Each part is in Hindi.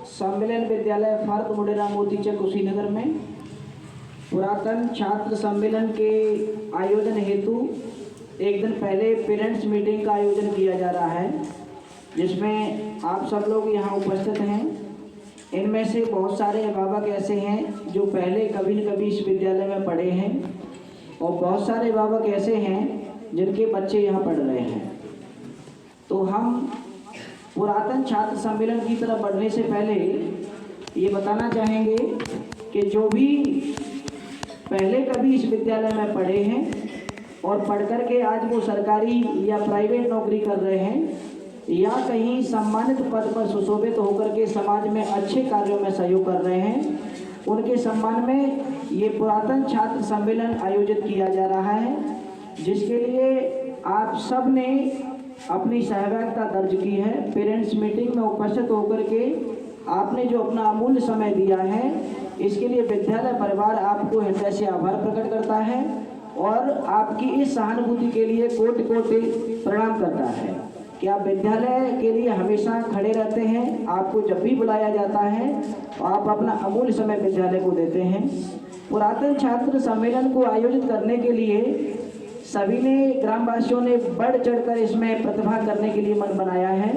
सम्मेलन विद्यालय फर्क मुडेरा मोतीचक कुशीनगर में पुरातन छात्र सम्मेलन के आयोजन हेतु एक दिन पहले पेरेंट्स मीटिंग का आयोजन किया जा रहा है, जिसमें आप सब लोग यहाँ उपस्थित हैं। इनमें से बहुत सारे अभिभावक ऐसे हैं जो पहले कभी न कभी इस विद्यालय में पढ़े हैं और बहुत सारे अभिभावक ऐसे हैं जिनके बच्चे यहाँ पढ़ रहे हैं। तो हम पुरातन छात्र सम्मेलन की तरफ बढ़ने से पहले ये बताना चाहेंगे कि जो भी पहले कभी इस विद्यालय में पढ़े हैं और पढ़ कर के आज वो सरकारी या प्राइवेट नौकरी कर रहे हैं या कहीं सम्मानित पद पर सुशोभित होकर के समाज में अच्छे कार्यों में सहयोग कर रहे हैं, उनके सम्मान में ये पुरातन छात्र सम्मेलन आयोजित किया जा रहा है, जिसके लिए आप सब ने अपनी सहभागिता दर्ज की है। पेरेंट्स मीटिंग में उपस्थित होकर के आपने जो अपना अमूल्य समय दिया है, इसके लिए विद्यालय परिवार आपको हृदय से आभार प्रकट करता है और आपकी इस सहानुभूति के लिए कोटि कोटि प्रणाम करता है कि आप विद्यालय के लिए हमेशा खड़े रहते हैं। आपको जब भी बुलाया जाता है आप अपना अमूल्य समय विद्यालय को देते हैं। पुरातन छात्र सम्मेलन को आयोजित करने के लिए सभी ने ग्रामवासियों ने बढ़ चढ़कर इसमें प्रतिभाग करने के लिए मन बनाया है,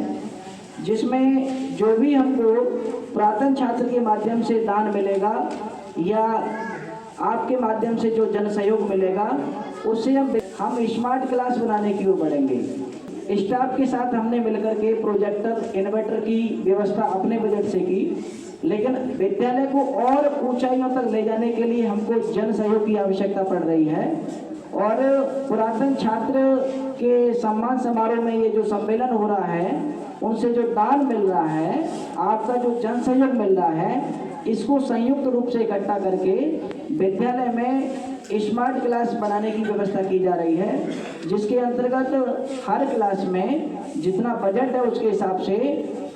जिसमें जो भी हमको पुरातन छात्र के माध्यम से दान मिलेगा या आपके माध्यम से जो जन सहयोग मिलेगा, उससे हम स्मार्ट क्लास बनाने की ओर बढ़ेंगे। स्टाफ के साथ हमने मिलकर के प्रोजेक्टर इन्वर्टर की व्यवस्था अपने बजट से की, लेकिन विद्यालय को और ऊंचाइयों तक ले जाने के लिए हमको जन सहयोग की आवश्यकता पड़ रही है। और पुरातन छात्र के सम्मान समारोह में ये जो सम्मेलन हो रहा है, उनसे जो दान मिल रहा है, आपका जो जन सहयोग मिल रहा है, इसको संयुक्त रूप से इकट्ठा करके विद्यालय में स्मार्ट क्लास बनाने की व्यवस्था की जा रही है, जिसके अंतर्गत हर क्लास में जितना बजट है उसके हिसाब से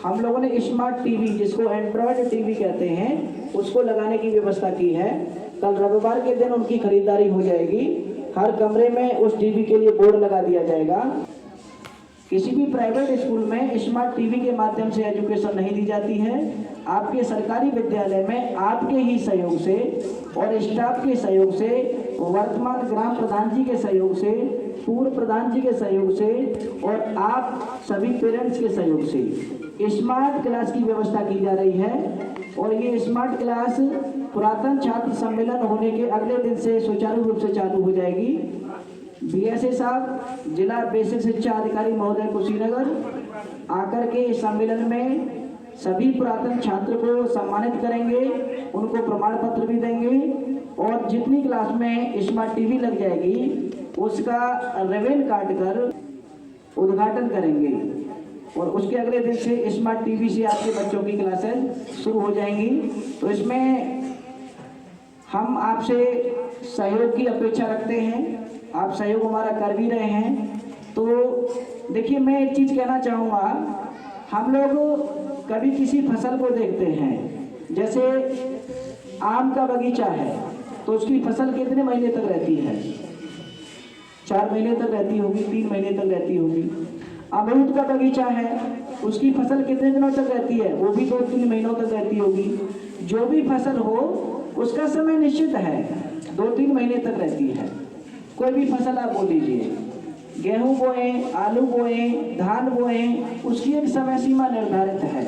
हम लोगों ने स्मार्ट टीवी, जिसको एंड्रॉयड टीवी कहते हैं, उसको लगाने की व्यवस्था की है। कल रविवार के दिन उनकी खरीदारी हो जाएगी। हर कमरे में उस टीवी के लिए बोर्ड लगा दिया जाएगा। किसी भी प्राइवेट स्कूल में स्मार्ट टीवी के माध्यम से एजुकेशन नहीं दी जाती है। आपके सरकारी विद्यालय में आपके ही सहयोग से और स्टाफ के सहयोग से, वर्तमान ग्राम प्रधान जी के सहयोग से, पूर्व प्रधान जी के सहयोग से और आप सभी पेरेंट्स के सहयोग से स्मार्ट क्लास की व्यवस्था की जा रही है। और ये स्मार्ट क्लास पुरातन छात्र सम्मेलन होने के अगले दिन से सुचारू रूप से चालू हो जाएगी। बीएसए साहब, जिला बेसिक शिक्षा अधिकारी महोदय कुशीनगर आकर के इस सम्मेलन में सभी पुरातन छात्र को सम्मानित करेंगे, उनको प्रमाण पत्र भी देंगे और जितनी क्लास में स्मार्ट टीवी लग जाएगी उसका रिबन काट कर उद्घाटन करेंगे और उसके अगले दिन से स्मार्ट टीवी से आपके बच्चों की क्लासेस शुरू हो जाएंगी। तो इसमें हम आपसे सहयोग की अपेक्षा रखते हैं, आप सहयोग हमारा कर भी रहे हैं। तो देखिए, मैं एक चीज़ कहना चाहूँगा, हम लोग कभी किसी फसल को देखते हैं, जैसे आम का बगीचा है तो उसकी फसल कितने महीने तक रहती है? 4 महीने तक रहती होगी, 3 महीने तक रहती होगी। अमरूद का बगीचा है, उसकी फसल कितने दिनों तक रहती है? वो भी 2-3 महीनों तक रहती होगी। जो भी फसल हो उसका समय निश्चित है, 2-3 महीने तक रहती है। कोई भी फसल आप बोल लीजिए, गेहूं बोएं, आलू बोएं, धान बोएं, उसकी एक समय सीमा निर्धारित है,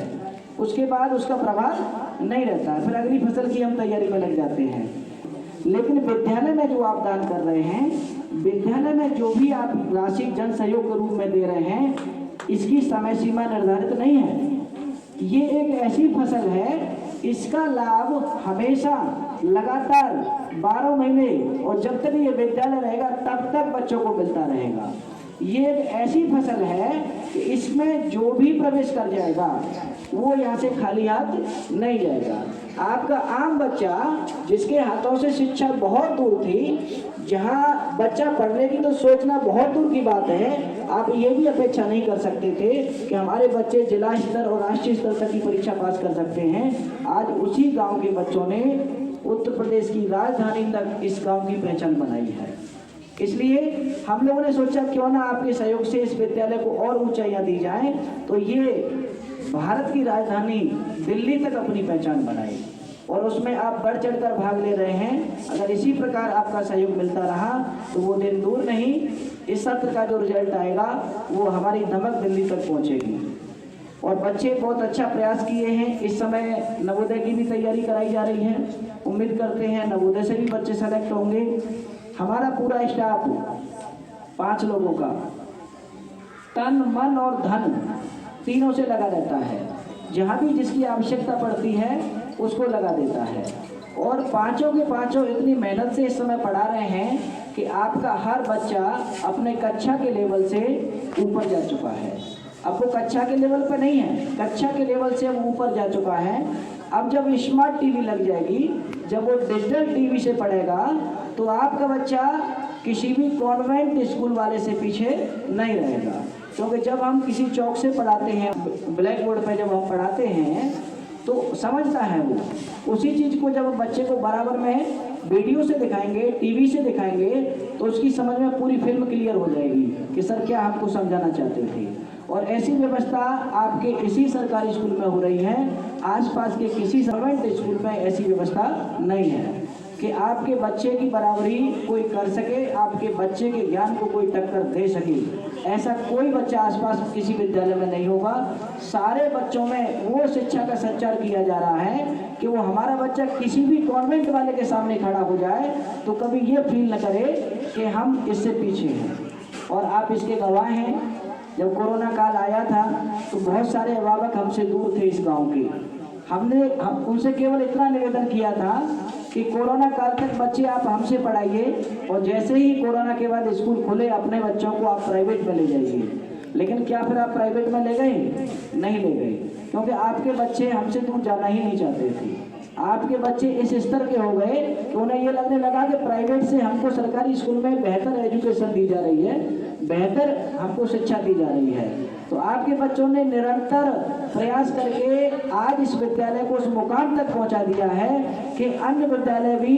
उसके बाद उसका प्रभाव नहीं रहता, फिर अगली फसल की हम तैयारी में लग जाते हैं। लेकिन विद्यालय में जो आप दान कर रहे हैं, विद्यालय में जो भी आप राशि जन सहयोग के रूप में दे रहे हैं, इसकी समय सीमा निर्धारित नहीं है। ये एक ऐसी फसल है, इसका लाभ हमेशा लगातार 12 महीने और जब तक ये विद्यालय रहेगा तब तक बच्चों को मिलता रहेगा। ये एक ऐसी फसल है कि इसमें जो भी प्रवेश कर जाएगा वो यहाँ से खाली हाथ नहीं जाएगा। आपका आम बच्चा जिसके हाथों से शिक्षा बहुत दूर थी, जहाँ बच्चा पढ़ने की तो सोचना बहुत दूर की बात है, आप ये भी अपेक्षा नहीं कर सकते थे कि हमारे बच्चे जिला स्तर और राष्ट्रीय स्तर तक की परीक्षा पास कर सकते हैं। आज उसी गांव के बच्चों ने उत्तर प्रदेश की राजधानी तक इस गांव की पहचान बनाई है। इसलिए हम लोगों ने सोचा क्यों ना आपके सहयोग से इस विद्यालय को और ऊंचाइयां दी जाएं। तो ये भारत की राजधानी दिल्ली तक अपनी पहचान बनाई और उसमें आप बढ़ चढ़कर भाग ले रहे हैं। अगर इसी प्रकार आपका सहयोग मिलता रहा तो वो दिन दूर नहीं, इस सत्र का जो रिजल्ट आएगा वो हमारी धमक दिल्ली तक पहुंचेगी। और बच्चे बहुत अच्छा प्रयास किए हैं। इस समय नवोदय की भी तैयारी कराई जा रही है। उम्मीद करते हैं नवोदय से भी बच्चे सेलेक्ट होंगे। हमारा पूरा स्टाफ 5 लोगों का तन मन और धन तीनों से लगा रहता है। जहाँ भी जिसकी आवश्यकता पड़ती है उसको लगा देता है। और पांचों के पांचों इतनी मेहनत से इस समय पढ़ा रहे हैं कि आपका हर बच्चा अपने कक्षा के लेवल से ऊपर जा चुका है। अब वो कक्षा के लेवल पर नहीं है, कक्षा के लेवल से वो ऊपर जा चुका है। अब जब स्मार्ट टीवी लग जाएगी, जब वो डिजिटल टीवी से पढ़ेगा तो आपका बच्चा किसी भी कॉन्वेंट स्कूल वाले से पीछे नहीं रहेगा। क्योंकि जब हम किसी चौक से पढ़ाते हैं, ब्लैक बोर्ड पर जब हम पढ़ाते हैं तो समझता है वो। उसी चीज़ को जब बच्चे को बराबर में वीडियो से दिखाएंगे, टीवी से दिखाएंगे तो उसकी समझ में पूरी फिल्म क्लियर हो जाएगी कि सर क्या हमको समझाना चाहते थे। और ऐसी व्यवस्था आपके इसी सरकारी स्कूल में हो रही है। आसपास के किसी गवर्नमेंट स्कूल में ऐसी व्यवस्था नहीं है कि आपके बच्चे की बराबरी कोई कर सके, आपके बच्चे के ज्ञान को कोई टक्कर दे सके। ऐसा कोई बच्चा आसपास किसी विद्यालय में नहीं होगा। सारे बच्चों में वो शिक्षा का संचार किया जा रहा है कि वो हमारा बच्चा किसी भी कॉन्वेंट वाले के सामने खड़ा हो जाए तो कभी ये फील न करे कि हम इससे पीछे हैं। और आप इसके गवाह हैं। जब कोरोना काल आया था तो बहुत सारे अभिभावक हमसे दूर थे इस गांव के। हम उनसे केवल इतना निवेदन किया था कि कोरोना काल तक बच्चे आप हमसे पढ़ाइए और जैसे ही कोरोना के बाद स्कूल खुले अपने बच्चों को आप प्राइवेट में ले जाइए। लेकिन क्या फिर आप प्राइवेट में ले गए? नहीं ले गए, क्योंकि आपके बच्चे हमसे दूर जाना ही नहीं चाहते थे। आपके बच्चे इस स्तर के हो गए कि उन्हें ये लगने लगा कि प्राइवेट से हमको सरकारी स्कूल में बेहतर एजुकेशन दी जा रही है, बेहतर हमको शिक्षा दी जा रही है। तो आपके बच्चों ने निरंतर प्रयास करके आज इस विद्यालय को उस मुकाम तक पहुंचा दिया है कि अन्य विद्यालय भी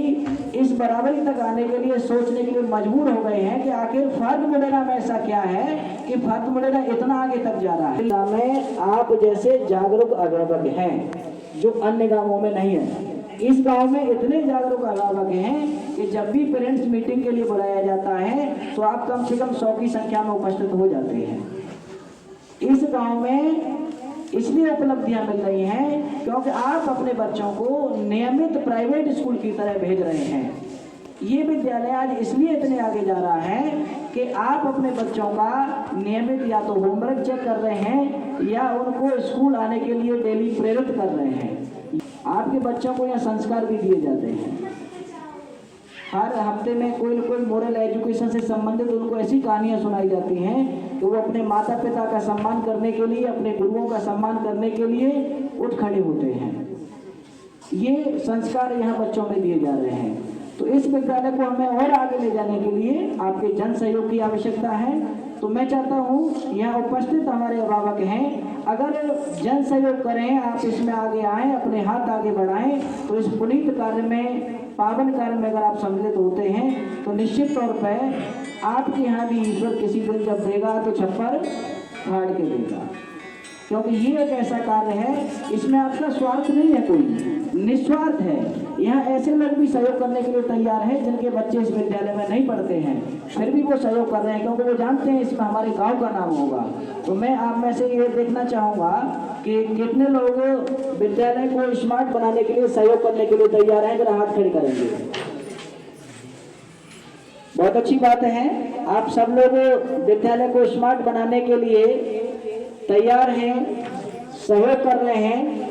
इस बराबरी तक आने के लिए सोचने के लिए मजबूर हो गए हैं कि आखिर फर्द मुडेरा में ऐसा क्या है कि फर्द मुडेरा इतना आगे तक जा रहा है। में आप जैसे जागरूक अभिभावक हैं जो अन्य गांवों में नहीं है। इस गांव में इतने जागरूक अभिभावक हैं कि जब भी पेरेंट्स मीटिंग के लिए बुलाया जाता है तो आप कम से कम 100 की संख्या में उपस्थित हो जाते हैं। इस गांव में इसलिए उपलब्धियां मिल रही हैं क्योंकि आप अपने बच्चों को नियमित प्राइवेट स्कूल की तरह भेज रहे हैं। ये विद्यालय आज इसलिए इतने आगे जा रहा है कि आप अपने बच्चों का नियमित या तो होमवर्क चेक कर रहे हैं या उनको स्कूल आने के लिए डेली प्रेरित कर रहे हैं। आपके बच्चों को यहाँ संस्कार भी दिए जाते हैं। हर हफ्ते में कोई न कोई मोरल एजुकेशन से संबंधित उनको ऐसी कहानियाँ सुनाई जाती हैं कि वो अपने माता पिता का सम्मान करने के लिए, अपने गुरुओं का सम्मान करने के लिए उठ खड़े होते हैं। ये संस्कार यहाँ बच्चों में दिए जा रहे हैं। तो इस विद्यालय को हमें और आगे ले जाने के लिए आपके जन सहयोग की आवश्यकता है। तो मैं चाहता हूँ यहाँ उपस्थित हमारे अभिभावक हैं, अगर जन सहयोग करें, आप इसमें आगे आएँ, अपने हाथ आगे बढ़ाएं तो इस पुनीत कार्य में, पावन कार्य में अगर आप सम्मिलित होते हैं तो निश्चित तौर पर आपके यहाँ भी ईश्वर किसी दिन जब देगा तो छप्पर फाड़ के देगा। क्योंकि ये एक ऐसा कार्य है, इसमें आपका स्वार्थ नहीं है, कोई निस्वार्थ है। यहाँ ऐसे लोग भी सहयोग करने के लिए तैयार हैं जिनके बच्चे इस विद्यालय में नहीं पढ़ते हैं, फिर भी वो सहयोग कर रहे हैं क्योंकि वो जानते हैं इसमें हमारे गांव का नाम होगा। तो मैं आप में से ये देखना चाहूँगा कि कितने लोग विद्यालय को स्मार्ट बनाने के लिए सहयोग करने के लिए तैयार हैं, जरा हाथ खड़े करेंगे। बहुत अच्छी बात है, आप सब लोग विद्यालय को स्मार्ट बनाने के लिए तैयार हैं, सहयोग कर रहे हैं।